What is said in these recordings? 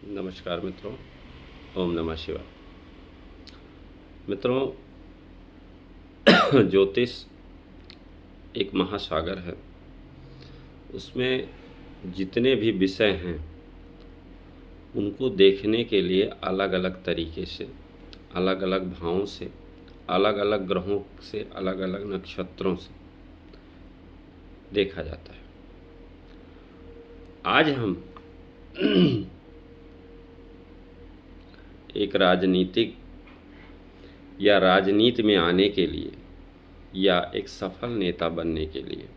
नमस्कार मित्रों। ओम नमः शिवाय। मित्रों, ज्योतिष एक महासागर है। उसमें जितने भी विषय हैं उनको देखने के लिए अलग अलग तरीके से, अलग अलग भावों से, अलग अलग ग्रहों से, अलग अलग नक्षत्रों से देखा जाता है। आज हम एक राजनीतिक या राजनीति में आने के लिए या एक सफल नेता बनने के लिए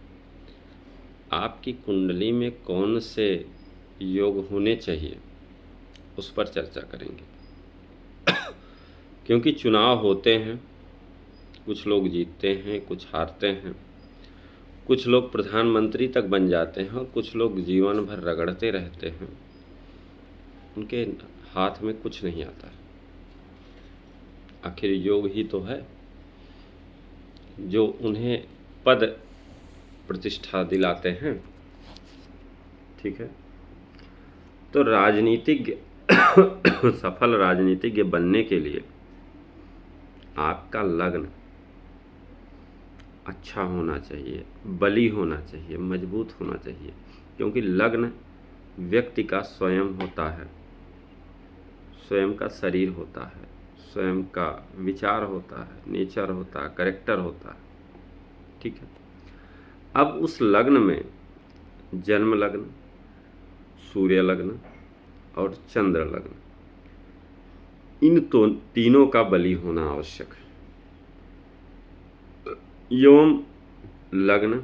आपकी कुंडली में कौन से योग होने चाहिए उस पर चर्चा करेंगे। क्योंकि चुनाव होते हैं, कुछ लोग जीतते हैं, कुछ हारते हैं, कुछ लोग प्रधानमंत्री तक बन जाते हैं और कुछ लोग जीवन भर रगड़ते रहते हैं, उनके हाथ में कुछ नहीं आता। आखिर योग ही तो है जो उन्हें पद प्रतिष्ठा दिलाते हैं। ठीक है, तो राजनीतिज्ञ सफल राजनीतिज्ञ बनने के लिए आपका लग्न अच्छा होना चाहिए, बली होना चाहिए, मजबूत होना चाहिए। क्योंकि लग्न व्यक्ति का स्वयं होता है, स्वयं का शरीर होता है, स्वयं का विचार होता है, नेचर होता है, कैरेक्टर होता है। ठीक है, अब उस लग्न में जन्म लग्न, सूर्य लग्न और चंद्र लग्न, इन तो तीनों का बली होना आवश्यक है। एवं लग्न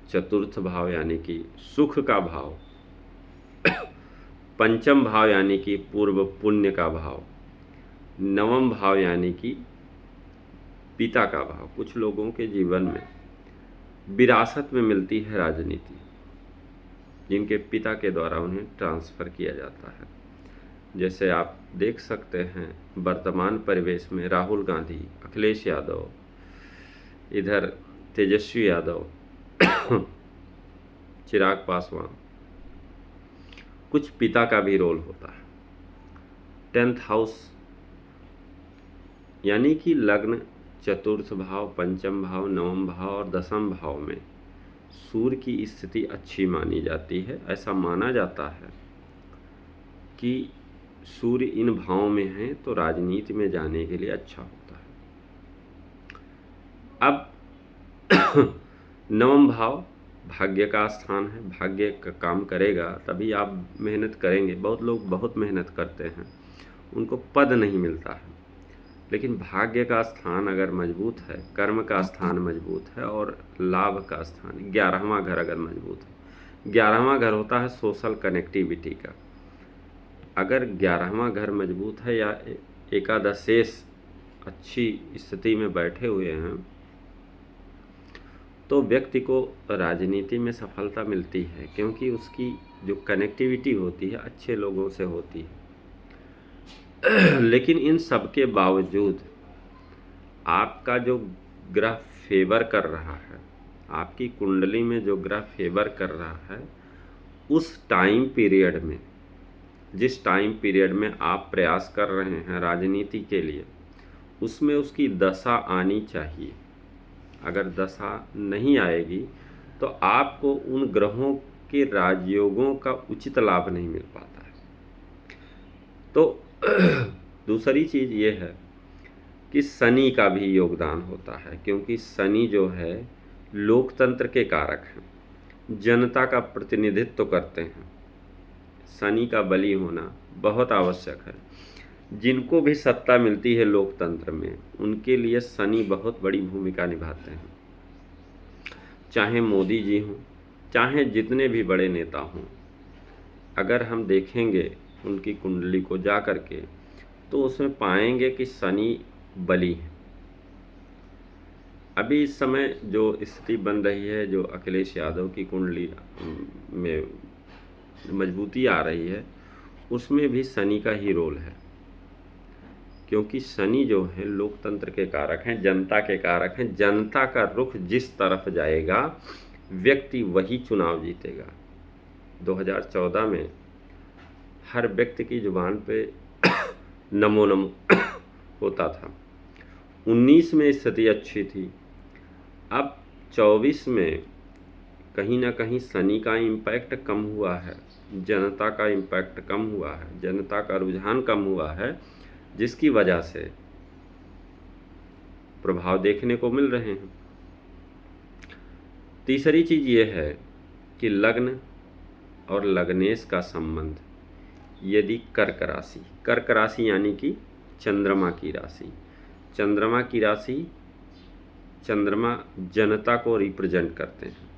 चतुर्थ भाव यानी कि सुख का भाव, पंचम भाव यानी कि पूर्व पुण्य का भाव, नवम भाव यानी कि पिता का भाव। कुछ लोगों के जीवन में विरासत में मिलती है राजनीति, जिनके पिता के द्वारा उन्हें ट्रांसफ़र किया जाता है। जैसे आप देख सकते हैं वर्तमान परिवेश में राहुल गांधी, अखिलेश यादव, इधर तेजस्वी यादव, चिराग पासवान, कुछ पिता का भी रोल होता है। 10th हाउस यानी कि लग्न चतुर्थ भाव, पंचम भाव, नवम भाव और दसम भाव में सूर्य की स्थिति अच्छी मानी जाती है। ऐसा माना जाता है कि सूर्य इन भावों में है तो राजनीति में जाने के लिए अच्छा होता है। अब नवम भाव भाग्य का स्थान है, भाग्य का काम करेगा तभी आप मेहनत करेंगे। बहुत लोग बहुत मेहनत करते हैं, उनको पद नहीं मिलता है। लेकिन भाग्य का स्थान अगर मजबूत है, कर्म का स्थान मजबूत है और लाभ का स्थान 11वां घर अगर मजबूत है, 11वां घर होता है सोशल कनेक्टिविटी का। अगर 11वां घर मजबूत है या एकादशेष अच्छी स्थिति में बैठे हुए हैं तो व्यक्ति को राजनीति में सफलता मिलती है, क्योंकि उसकी जो कनेक्टिविटी होती है अच्छे लोगों से होती है। लेकिन इन सब के बावजूद आपका जो ग्रह फेवर कर रहा है, आपकी कुंडली में जो ग्रह फेवर कर रहा है, उस टाइम पीरियड में, जिस टाइम पीरियड में आप प्रयास कर रहे हैं राजनीति के लिए, उसमें उसकी दशा आनी चाहिए। अगर दशा नहीं आएगी तो आपको उन ग्रहों के राजयोगों का उचित लाभ नहीं मिल पाता है। तो दूसरी चीज़ ये है कि शनि का भी योगदान होता है, क्योंकि शनि जो है लोकतंत्र के कारक हैं, जनता का प्रतिनिधित्व करते हैं। शनि का बली होना बहुत आवश्यक है। जिनको भी सत्ता मिलती है लोकतंत्र में, उनके लिए शनि बहुत बड़ी भूमिका निभाते हैं। चाहे मोदी जी हों, चाहे जितने भी बड़े नेता हों, अगर हम देखेंगे उनकी कुंडली को जा कर के तो उसमें पाएंगे कि शनि बली है। अभी इस समय जो स्थिति बन रही है, जो अखिलेश यादव की कुंडली में मजबूती आ रही है, उसमें भी शनि का ही रोल है। क्योंकि शनि जो है लोकतंत्र के कारक हैं, जनता के कारक हैं। जनता का रुख जिस तरफ जाएगा व्यक्ति वही चुनाव जीतेगा। 2014 में हर व्यक्ति की जुबान पे नमो नमो होता था। 19 में स्थिति अच्छी थी। अब 24 में कहीं ना कहीं शनि का इम्पैक्ट कम हुआ है, जनता का इम्पैक्ट कम हुआ है, जनता का रुझान कम हुआ है, जिसकी वजह से प्रभाव देखने को मिल रहे हैं। तीसरी चीज़ ये है कि लग्न और लग्नेश का संबंध यदि कर्क राशि यानी कि चंद्रमा की राशि, चंद्रमा की राशि, चंद्रमा जनता को रिप्रेजेंट करते हैं।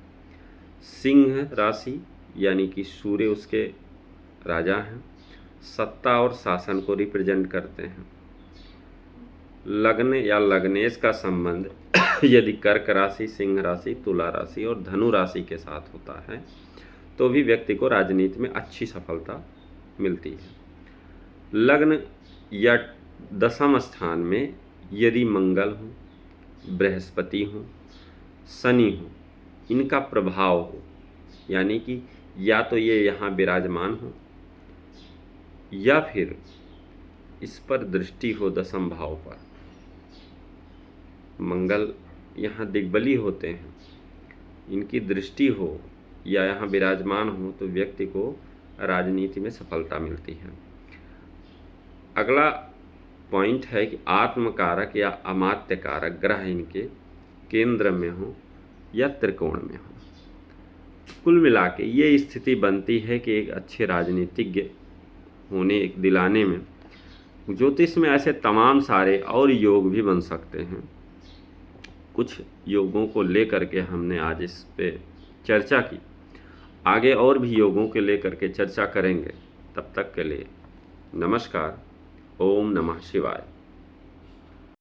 सिंह राशि यानी कि सूर्य उसके राजा हैं, सत्ता और शासन को रिप्रेजेंट करते हैं। लग्न या लग्नेश का संबंध यदि कर्क राशि, सिंह राशि, तुला राशि और धनु राशि के साथ होता है तो भी व्यक्ति को राजनीति में अच्छी सफलता मिलती है। लग्न या दशम स्थान में यदि मंगल हो, बृहस्पति हो, शनि हो, इनका प्रभाव हो, यानी कि या तो ये यहाँ विराजमान हो या फिर इस पर दृष्टि हो दशम भाव पर, मंगल यहाँ दिग्बली होते हैं, इनकी दृष्टि हो या यहाँ विराजमान हो तो व्यक्ति को राजनीति में सफलता मिलती है। अगला पॉइंट है कि आत्मकारक या अमात्य कारक ग्रह इनके केंद्र में हो या त्रिकोण में हो। कुल मिला के ये स्थिति बनती है कि एक अच्छे राजनीतिज्ञ होने दिलाने में ज्योतिष में ऐसे तमाम सारे और योग भी बन सकते हैं। कुछ योगों को लेकर के हमने आज इस पे चर्चा की, आगे और भी योगों के लेकर के चर्चा करेंगे। तब तक के लिए नमस्कार। ओम नमः शिवाय।